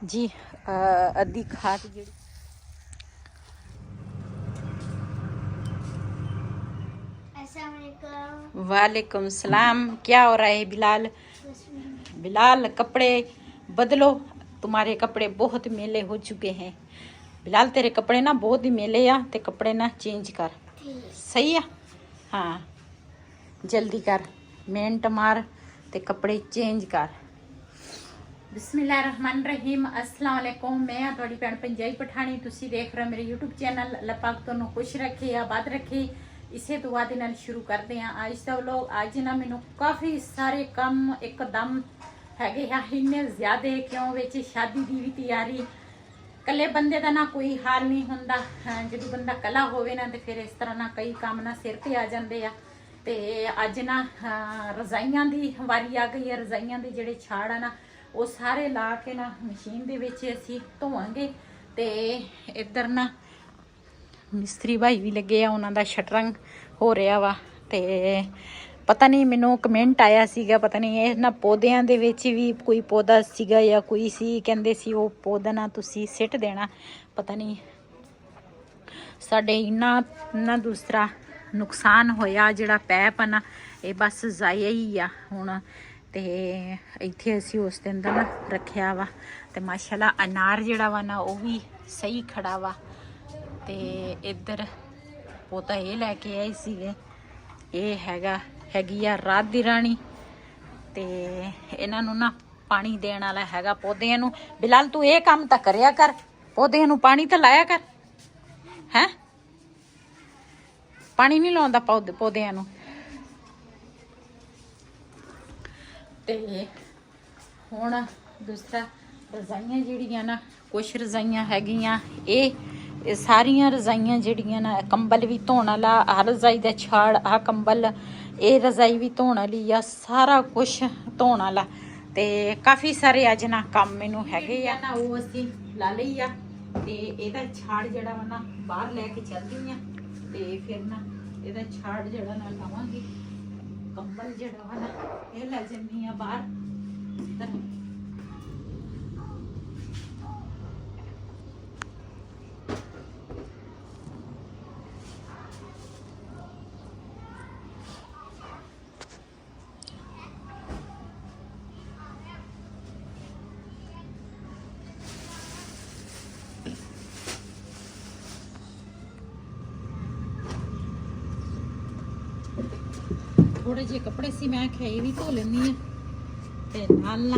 जी अद्धी खाद जी। वालेकुम सलाम। क्या हो रहा है बिलाल? बिलाल कपड़े बदलो, तुम्हारे कपड़े बहुत मेले हो चुके हैं। बिलाल तेरे कपड़े ना बहुत ही मेले आ, ते कपड़े ना चेंज कर। सही है? हाँ जल्दी कर, मिनट मार ते कपड़े चेंज कर। बिस्मिल्लाहिर्रहमानिर्रहीम। अस्सलाम वालेकुम। मैं थोड़ी भैन पंजाबी पठानी, तुसी देख रहे हो मेरे यूट्यूब चैनल। अल्लाह पाक तुहानू खुश रखे, आबाद रखे। इसे दुआ दे नाल शुरू करते हैं अज का व्लॉग। अज ना मैनू काफ़ी सारे काम एकदम हैगे आ, इन्ने ज़्यादा क्यों विच शादी की भी तैयारी। कल्ले बंदे का ना कोई हाल नहीं होंदा, जो बंदा कला होवे ना तो फिर इस तरह ना कई काम ना सिर पर आ जाते हैं। तो अज ना रजाइयां की वारी आ गई है। रजाइयां के जोड़े छाड़ आ ना वो सारे ला के ना मशीन दे विच असीं धोवांगे। ते इधर ना मिस्त्री भाई भी लगे आ, उन्हों का शटरिंग हो रहा वा। ते पता नहीं मैनू कमेंट आया सीगा, पता नहीं ये ना पौधों दे विच भी कोई पौधा सीगा या कोई सी कहंदे सी वो पौधा ना तुसी सिट देना। पता नहीं साडे इन्ना ना दूसरा नुकसान होया, जिहड़ा पैप है ना ये बस जाया ही आ हुण। ते इत्थे असीं उस दिन दा ना रखिया वा। ते माशाल्लाह अनार जिहड़ा वा ना वो भी सही खड़ा वा। ते इधर पौधा ये लैके आए सीगे, ये हैगी आ रात दी रानी। ते इन्हां नूं ना पानी देण वाला हैगा पौधिਆਂ ਨੂੰ। बिलाल तू ये काम तां करिया कर, पौधिਆਂ ਨੂੰ पानी तां लाया कर। हैं पानी नहीं लाउंदा पौधिਆਂ ਨੂੰ। ते हुण दूसरा रजाइयां जिहड़ियां ना, कुछ रजाइयां हैगियां ये सारियां रजाइयां जिहड़ियां ना, कंबल भी धोण वाला, आ रजाई दा छाड़, आ कंबल, ये रजाई भी धोण वाली आ, सारा कुछ धोण वाला। ते काफ़ी सारे अज ना काम मैनू हैगे आ ना, वो असीं ला लई आ। ते इहदा छाड़ जिहड़ा वा ना बाहर लैके चलदी आ। ते फिर ना इहदा छाड़ जिहड़ा ना लवांगी, कंबल जिहड़ा वा ना ये लै जन्नी आ बाहर। थोड़े जे कपड़े सी मैं आख्या ये भी धो लैनी आ ते नाल ना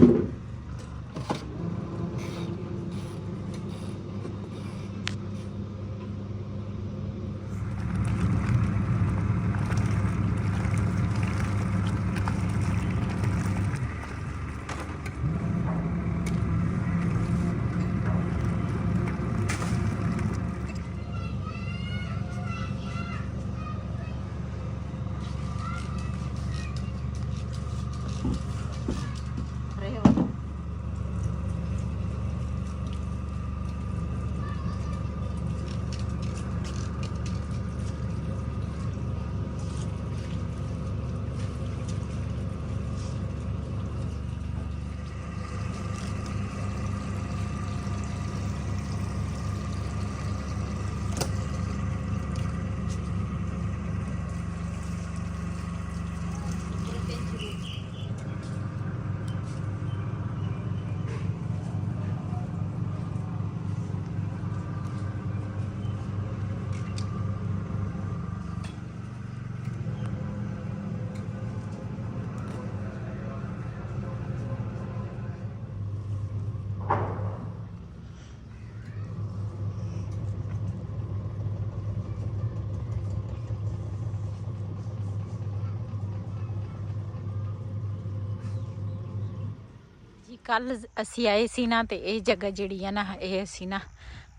जी। कल असी आए सी ना, तो ये जगह जिहड़ी है ना ये असी ना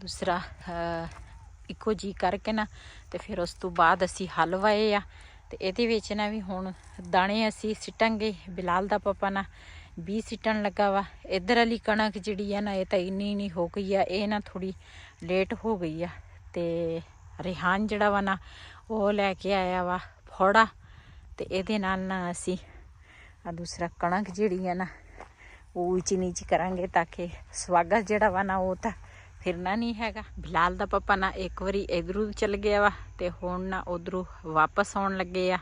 दूसरा इको जी करके ना तो फिर उस तो बाद असी हल वाए आ। तो ये ना भी हुण दाने असी सिटांगे। बिलाल दा पापा ना बी सिटन लगा वा। इधर वाली कणक जिहड़ी है ना ये तो इन्नी हो गई है, ये ना थोड़ी लेट हो गई है। तो रिहान जिहड़ा वा ना वो लैके आया वा फोड़ा। तो ये नाल ना असी दूसरा कणक जिहड़ी है ना ਉਹ ਉੱਚ ਨੀਚ ਕਰਾਂਗੇ ਤਾਂ ਕਿ ਸਵਾਗਤ ਜਿਹੜਾ ਵਾ ਨਾ ਉਹ ਤਾਂ ਫਿਰਨਾ ਨਹੀਂ ਹੈਗਾ। ਬਿਲਾਲ ਦਾ ਪਾਪਾ ਨਾ ਇੱਕ ਵਾਰੀ ਇਧਰੋਂ ਚਲ ਗਿਆ ਵਾ ਤੇ ਹੁਣ ਨਾ ਉਧਰੋਂ ਵਾਪਸ ਆਉਣ ਲੱਗੇ ਆ।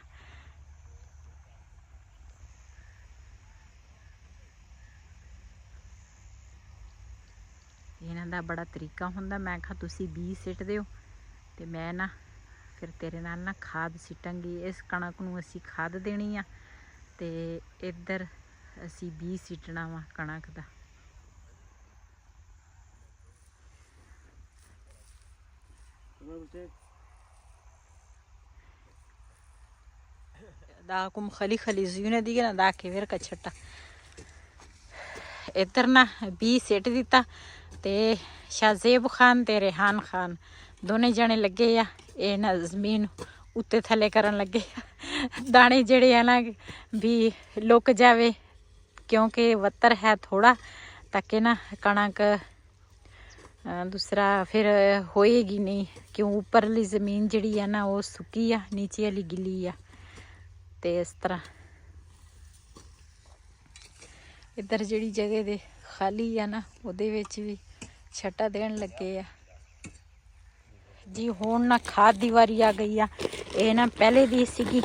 ਇਹਨਾਂ ਦਾ ਬੜਾ ਤਰੀਕਾ ਹੁੰਦਾ। ਮੈਂ ਕਿਹਾ ਤੁਸੀਂ ਬੀਜ ਸਿੱਟ ਦਿਓ ਤੇ ਮੈਂ ਨਾ ਫਿਰ ਤੇਰੇ ਨਾਲ ਨਾ ਖਾਦ ਸਿੱਟਾਂਗੀ। ਇਸ ਕਣਕ ਨੂੰ ਅਸੀਂ ਖਾਦ ਦੇਣੀ ਆ ਤੇ ਇੱਧਰ ਅਸੀਂ ਬੀਜ ਸਿੱਟਣਾ ਵਾ ਕਣਕ ਦਾ। داكم خلي زيونه دي ना दा के फिर कछटा इधर ना बी सिट दिता ते शाहजेब खान ते रेहान खान दोने जने लगे आ। ये ना जमीन उत्ते थले करन लगे दाने जेड़े है ना भी लुक जावे क्योंकि वत्तर है थोड़ा ताकि ना कणक दूसरा फिर होएगी नहीं। क्यों ऊपरली जमीन जिहड़ी है ना वो सुक्की आ, नीचे वाली गिली आ। ते इस तरह इधर जिहड़ी जगह दे खाली है ना उहदे विच भी छटा देन लगे आ जी। हुण ना खाद दी वारी आ गई आ। ये ना पहले दी सीगी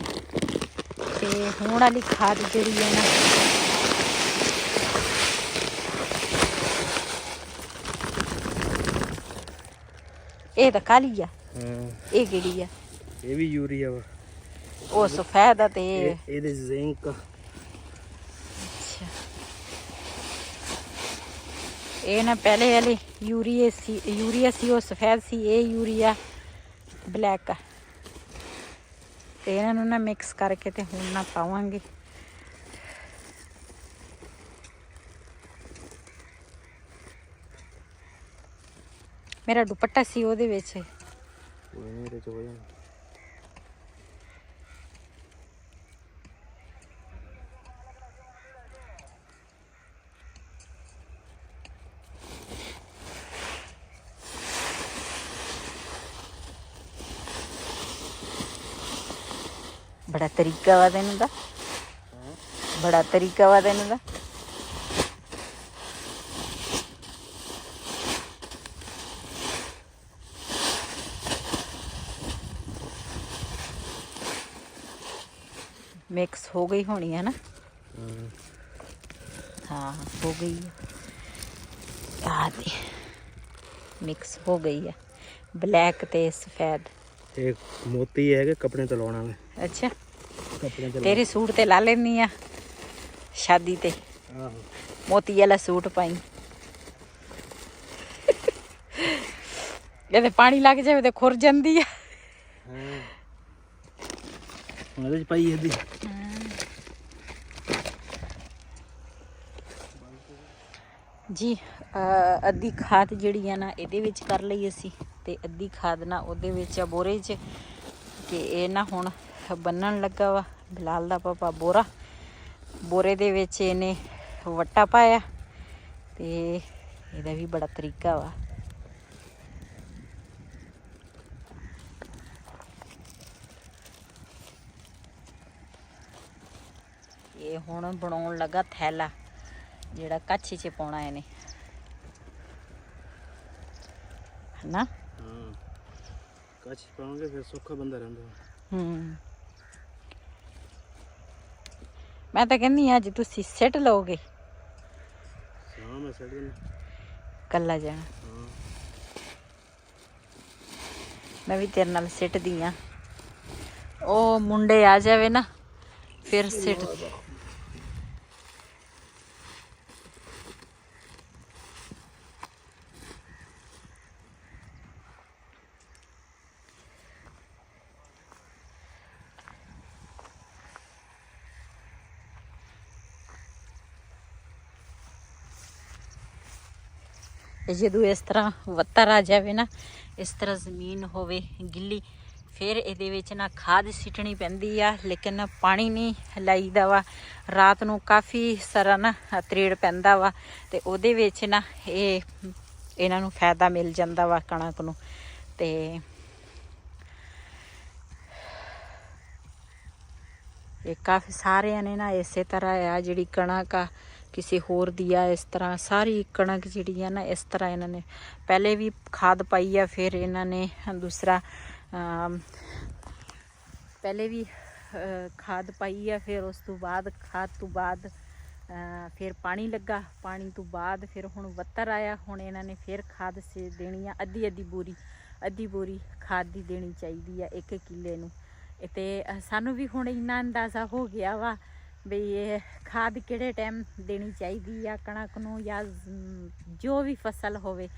ते हुण वाली खाद जिहड़ी है ना ये तो काली आ। ये केड़ी आ? ये भी यूरिया वा। ओ सफेद आ ते ਇਹਦੇ ਜ਼ਿੰਕ। अच्छा ये ना पहले वाले यूरिया सी वो सफेद सी। ये यूरिया ब्लैक आ ते इन्हां नूं ना मिक्स करके ते हुण ना पावांगे। मेरा दुपट्टा सी ओहदे विच ਇਹਦੇ ਚ ਹੋ ਜਾਣਾ। बड़ा तरीका वा तेन दा, बड़ा तरीका वा तेन दा। मिक्स हो गई होनी है ना? हाँ हो गई है। मिक्स हो गई है ब्लैक ते सफेद। एक मोती है कि कपड़े तो लाना में। अच्छा कपड़े तो तेरे सूट ते ला लेनी आ शादी ते। मोती वाला सूट पाई ये पानी लग जाए तो खुर जाती है। पाई है जी। अद्धी खाद जिहड़ी है ना इहदे विच कर लई असी ते अद्धी खाद ना उहदे विच बोरे च कि ये ना हुण बन्नण लगा वा। बिलाल दा पापा बोरा बोरे दे विच इहने वट्टा पाया ते इहदा भी बड़ा तरीका वा। ये हुण बनाउण लगा थैला जिहड़ा कच्छ च पाउणा इहने है ना। कच्छ पाओगे फिर सूखा बंदा रहंदा। मैं तो कहनी अज तुसी सिट लोगे। हाँ मैं सिट देना कल्ला जाना। मैं भी तेरे नाल सिट दी आ। ओ मुंडे आ जावे ना फिर सिट। ਜਦੋਂ ਇਸ ਤਰ੍ਹਾਂ ਵੱਤਰ ਆ ਜਾਵੇ ਨਾ, ਇਸ ਤਰ੍ਹਾਂ ਜ਼ਮੀਨ ਹੋਵੇ ਗਿੱਲੀ, ਫਿਰ ਇਹਦੇ ਵਿੱਚ ਨਾ ਖਾਦ ਸਿੱਟਣੀ ਪੈਂਦੀ ਆ। ਲੇਕਿਨ ਪਾਣੀ ਨਹੀਂ ਲਾਈਦਾ ਵਾ। ਰਾਤ ਨੂੰ ਕਾਫੀ ਸਾਰਾ ਨਾ ਤਰੇੜ ਪੈਂਦਾ ਵਾ ਤੇ ਉਹਦੇ ਵਿੱਚ ਨਾ ਇਹਨਾਂ ਨੂੰ ਫਾਇਦਾ ਮਿਲ ਜਾਂਦਾ ਵਾ ਕਣਕ ਨੂੰ। ਤੇ ਇਹ ਕਾਫੀ ਸਾਰਿਆਂ ਨੇ ਨਾ ਇਸੇ ਤਰ੍ਹਾਂ ਆ ਜਿਹੜੀ ਕਣਕ ਆ ਕਿਸੇ ਹੋਰ ਦੀ ਆ। ਇਸ ਤਰ੍ਹਾਂ ਸਾਰੀ ਕਣਕ ਜਿਹੜੀ ਆ ਨਾ ਇਸ ਤਰ੍ਹਾਂ ਇਹਨਾਂ ਨੇ ਪਹਿਲੇ ਵੀ ਖਾਦ ਪਾਈ ਆ, ਫਿਰ ਇਹਨਾਂ ਨੇ ਦੂਸਰਾ ਪਹਿਲੇ ਵੀ ਖਾਦ ਪਾਈ ਆ, ਫਿਰ ਉਸ ਤੋਂ ਬਾਅਦ ਖਾਦ ਤੋਂ ਬਾਅਦ ਫਿਰ ਪਾਣੀ ਲੱਗਾ, ਪਾਣੀ ਤੋਂ ਬਾਅਦ ਫਿਰ ਹੁਣ ਵੱਤਰ ਆਇਆ। ਹੁਣ ਇਹਨਾਂ ਨੇ ਫਿਰ ਖਾਦ ਸੇ ਦੇਣੀ ਆ, ਅੱਧੀ ਬੋਰੀ ਖਾਦ ਦੀ ਦੇਣੀ ਚਾਹੀਦੀ ਆ 1 ਕਿੱਲੇ ਨੂੰ। ਤੇ ਸਾਨੂੰ ਵੀ ਹੁਣ ਇੰਨਾ ਅੰਦਾਜ਼ਾ ਹੋ ਗਿਆ ਵਾ ਵੀ ਇਹ ਖਾਦ ਕਿਹੜੇ ਟਾਈਮ ਦੇਣੀ ਚਾਹੀਦੀ ਆ ਕਣਕ ਨੂੰ, ਜਾਂ ਜੋ ਵੀ ਫਸਲ ਹੋਵੇ,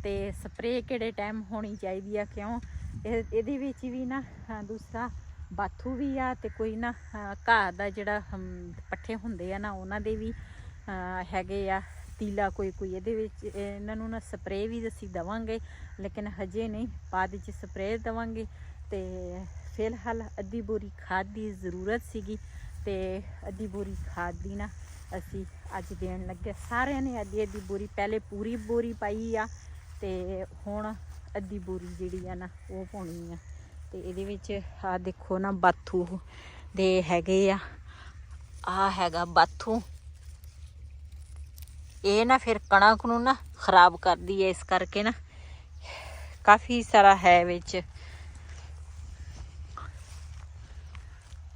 ਤੇ ਸਪਰੇਅ ਕਿਹੜੇ ਟਾਈਮ ਹੋਣੀ ਚਾਹੀਦੀ ਆ। ਕਿਉਂ ਇਹਦੇ ਵਿੱਚ ਵੀ ਨਾ ਦੂਸਰਾ ਬਾਥੂ ਵੀ ਆ, ਤੇ ਕੋਈ ਨਾ ਘਾਹ ਦਾ ਜਿਹੜਾ ਪੱਠੇ ਹੁੰਦੇ ਆ ਨਾ ਉਹਨਾਂ ਦੇ ਵੀ ਹੈਗੇ ਆ ਤੀਲਾ ਕੋਈ ਇਹਦੇ ਵਿੱਚ। ਇਹਨਾਂ ਨੂੰ ਨਾ ਸਪਰੇਅ ਵੀ ਅਸੀਂ ਦੇਵਾਂਗੇ, ਲੇਕਿਨ ਹਜੇ ਨਹੀਂ, ਬਾਅਦ ਵਿੱਚ ਸਪਰੇਅ ਦੇਵਾਂਗੇ। ਤੇ ਫਿਲਹਾਲ ਅੱਧੀ ਬੋਰੀ ਖਾਦ ਦੀ ਜ਼ਰੂਰਤ ਸੀਗੀ, ਤੇ ਅੱਧੀ ਬੋਰੀ ਖਾਦ ਦੀ ਨਾ ਅਸੀਂ ਅੱਜ ਦੇਣ ਲੱਗੇ। ਸਾਰਿਆਂ ਨੇ ਅੱਧੀ ਬੋਰੀ, ਪਹਿਲੇ ਪੂਰੀ ਬੋਰੀ ਪਾਈ ਆ, ਤੇ ਹੁਣ ਅੱਧੀ ਬੋਰੀ ਜਿਹੜੀ ਆ ਨਾ ਉਹ ਪਾਉਣੀ ਆ। ਤੇ ਇਹਦੇ ਵਿੱਚ ਆ ਦੇਖੋ ਨਾ ਬਾਥੂ ਦੇ ਹੈਗੇ ਆ ਹੈਗਾ ਬਾਥੂ। ਇਹ ਨਾ ਫਿਰ ਕਣਕ ਨੂੰ ਨਾ ਖਰਾਬ ਕਰਦੀ ਹੈ, ਇਸ ਕਰਕੇ ਨਾ ਕਾਫੀ ਸਾਰਾ ਹੈ ਵਿੱਚ।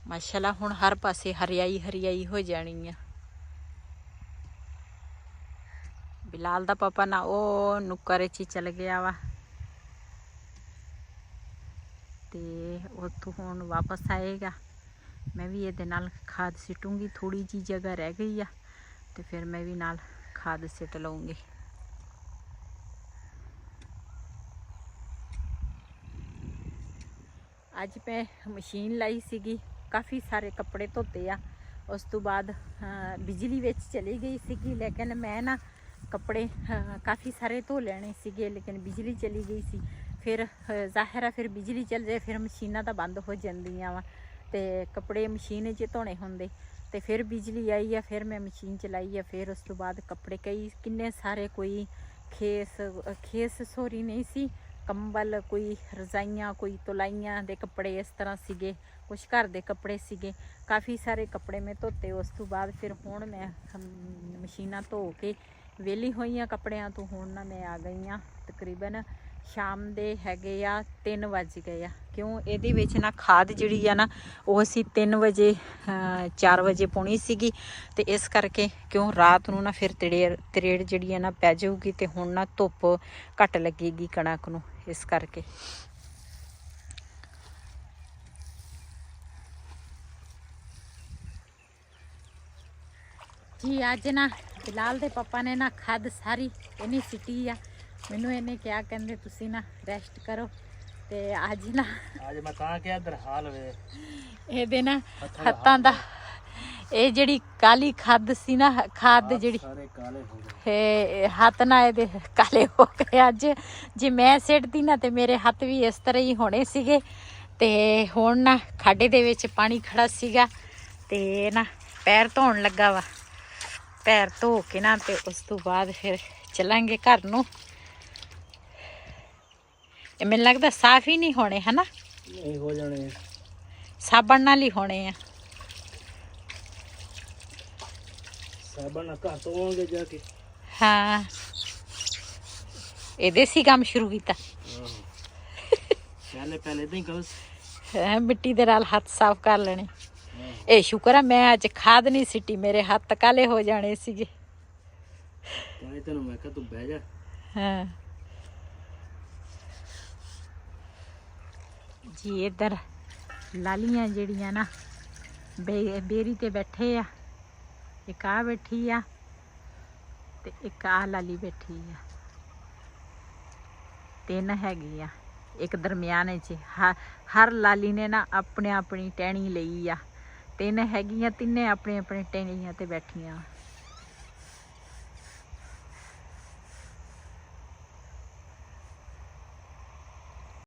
ਮਾਸ਼ਾਅੱਲਾ ਹੁਣ ਹਰ ਪਾਸੇ ਹਰਿਆਈ ਹੋ ਜਾਣੀ ਆ। ਬਿਲਾਲ ਦਾ ਪਾਪਾ ਨਾ ਉਹ ਨੁੱਕਰ 'ਚ ਚਲ ਗਿਆ ਵਾ, ਤੇ ਉੱਥੋਂ ਹੁਣ ਵਾਪਸ ਆਏਗਾ। ਮੈਂ ਵੀ ਇਹਦੇ ਨਾਲ ਖਾਦ ਸਿੱਟੂੰਗੀ, ਥੋੜੀ ਜਿਹੀ ਜਗ੍ਹਾ ਰਹਿ ਗਈ ਆ, ਤੇ ਫਿਰ ਮੈਂ ਵੀ ਨਾਲ ਖਾਦ ਸਿੱਟ ਲਊਂਗੀ। ਅੱਜ ਮੈਂ ਮਸ਼ੀਨ ਲਾਈ ਸੀਗੀ, ਕਾਫੀ ਸਾਰੇ ਕੱਪੜੇ ਧੋਤੇ ਆ। ਉਸ ਤੋਂ ਬਾਅਦ ਬਿਜਲੀ ਵਿੱਚ ਚਲੀ ਗਈ ਸੀਗੀ, ਲੇਕਿਨ ਮੈਂ ਨਾ ਕੱਪੜੇ ਕਾਫੀ ਸਾਰੇ ਧੋ ਲੈਣੇ ਸੀਗੇ, ਲੇਕਿਨ ਬਿਜਲੀ ਚਲੀ ਗਈ ਸੀ। ਫਿਰ ਜ਼ਾਹਿਰ ਆ ਫਿਰ ਬਿਜਲੀ ਚੱਲ ਜਾਏ ਫਿਰ ਮਸ਼ੀਨਾਂ ਤਾਂ ਬੰਦ ਹੋ ਜਾਂਦੀਆਂ ਵਾ, ਤੇ ਕੱਪੜੇ ਮਸ਼ੀਨ 'ਚ ਧੋਣੇ ਹੁੰਦੇ। ਤੇ ਫਿਰ ਬਿਜਲੀ ਆਈ ਆ, ਫਿਰ ਮੈਂ ਮਸ਼ੀਨ ਚਲਾਈ ਆ। ਫਿਰ ਉਸ ਤੋਂ ਬਾਅਦ ਕੱਪੜੇ ਕਿੰਨੇ ਸਾਰੇ, ਕੋਈ ਖੇਸ ਸੋਰੀ ਨਹੀਂ ਸੀ, ਕੰਬਲ, ਕੋਈ ਰਜ਼ਾਈਆਂ, ਕੋਈ ਤੁਲਾਈਆਂ ਦੇ ਕੱਪੜੇ ਇਸ ਤਰ੍ਹਾਂ ਸੀਗੇ, ਕੁਛ ਘਰ ਦੇ ਕੱਪੜੇ ਸੀਗੇ, ਕਾਫੀ ਸਾਰੇ ਕੱਪੜੇ ਮੈਂ ਧੋਤੇ। ਉਸ ਤੋਂ ਬਾਅਦ ਫਿਰ ਹੁਣ ਮੈਂ ਮਸ਼ੀਨਾਂ ਧੋ ਕੇ ਵਿਹਲੀ ਹੋਈ ਹਾਂ ਕੱਪੜਿਆਂ ਤੋਂ। ਹੁਣ ਨਾ ਮੈਂ ਆ ਗਈ ਹਾਂ, ਤਕਰੀਬਨ ਸ਼ਾਮ ਦੇ ਹੈਗੇ ਆ 3 ਵੱਜ ਗਏ ਆ। ਕਿਉਂ ਇਹਦੇ ਵਿੱਚ ਨਾ ਖਾਦ ਜਿਹੜੀ ਆ ਨਾ ਉਹ ਅਸੀਂ 3 ਵਜੇ 4 ਵਜੇ ਪਾਉਣੀ ਸੀਗੀ, ਤੇ ਇਸ ਕਰਕੇ ਕਿਉਂ ਰਾਤ ਨੂੰ ਨਾ ਫਿਰ ਤਰੇੜ ਜਿਹੜੀ ਆ ਨਾ ਪੈ ਜਾਊਗੀ, ਤੇ ਹੁਣ ਨਾ ਧੁੱਪ ਘੱਟ ਲੱਗੇਗੀ ਕਣਕ ਨੂੰ, ਇਸ ਕਰਕੇ। ਜੀ ਅੱਜ ਨਾ ਬਿਲਾਲ ਦੇ ਪਾਪਾ ਨੇ ਨਾ ਖਾਦ ਸਾਰੀ ਇਹਨੀ ਸਿੱਟੀ ਆ। ਮੈਨੂੰ ਇਹਨੇ ਕਿਹਾ, ਕਹਿੰਦੇ ਤੁਸੀਂ ਨਾ ਰੈਸਟ ਕਰੋ, ਤੇ ਅੱਜ ਮੈਂ ਤਾਂ ਕਿ ਇਧਰ ਹਾਲ ਵੇ ਇਹਦੇ ਨਾ ਹੱਥਾਂ ਦਾ, ਇਹ ਜਿਹੜੀ ਕਾਲੀ ਖਾਦ ਸੀ ਨਾ, ਖਾਦ ਜਿਹੜੀ ਸਾਰੇ ਕਾਲੇ ਹੋ ਗਏ, ਹੱਥ ਨਾ ਇਹਦੇ ਕਾਲੇ ਹੋ ਗਏ। ਅੱਜ ਜੇ ਮੈਂ ਸਿੱਟਦੀ ਨਾ ਤੇ ਮੇਰੇ ਹੱਥ ਵੀ ਇਸ ਤਰ੍ਹਾਂ ਹੀ ਹੋਣੇ ਸੀਗੇ। ਤੇ ਹੁਣ ਨਾ ਖਾਡੇ ਦੇ ਵਿੱਚ ਪਾਣੀ ਖੜਾ ਸੀਗਾ, ਤੇ ਨਾ ਪੈਰ ਧੋਣ ਲੱਗਾ ਵਾ। ਪੈਰ ਧੋ ਕੇ ਨਾ ਤੇ ਉਸ ਤੋਂ ਬਾਅਦ ਫਿਰ ਚੱਲਾਂਗੇ ਘਰ ਨੂੰ। ਇਹ ਮੈਨੂੰ ਲੱਗਦਾ ਸਾਫ਼ ਹੀ ਨਹੀਂ ਹੋਣੇ, ਹਨਾ? ਨਹੀਂ, ਹੋ ਜਾਣੇ, ਸਾਬਣ ਨਾਲ ਹੀ ਹੋਣੇ ਆ। ਸਾਬਣ ਨਾਲ ਘਰ ਧੋਵਾਂਗੇ ਜਾ ਕੇ। ਹਾਂ, ਇਹ ਦੇਸੀ ਕੰਮ ਸ਼ੁਰੂ ਕੀਤਾ। ਪਹਿਲੇ ਇਦਾਂ ਹੀ ਕਰੋ, ਮਿੱਟੀ ਦੇ ਨਾਲ ਹੱਥ ਸਾਫ਼ ਕਰ ਲੈਣੇ। ਇਹ ਸ਼ੁਕਰ ਆ ਮੈਂ ਅੱਜ ਖਾਦ ਨਹੀਂ ਸਿੱਟੀ, ਮੇਰੇ ਹੱਥ ਕਾਲੇ ਹੋ ਜਾਣੇ ਸੀਗੇ। ਤੈਨੂੰ ਮੈਂ ਕਿਹਾ ਤੂੰ ਬਹਿ ਜਾ। ਹਾਂ ਜੀ, ਇੱਧਰ ਲਾਲੀਆਂ ਜਿਹੜੀਆਂ ਨਾ ਬੇਰੀ ਤੇ ਬੈਠੇ ਆ। ਇੱਕ ਆ ਬੈਠੀ ਆ, ਤੇ ਇੱਕ ਆ ਲਾਲੀ ਬੈਠੀ ਆ। 3 ਹੈਗੀ ਆ, ਇੱਕ ਦਰਮਿਆਨੇ 'ਚ। ਹਰ ਲਾਲੀ ਨੇ ਨਾ ਆਪਣੀ ਟਹਿਣੀ ਲਈ ਆ। 3 ਹੈਗੀਆਂ, ਤਿੰਨੇ ਆਪਣੇ ਟਹਿਣੀਆਂ ਤੇ ਬੈਠੀਆਂ।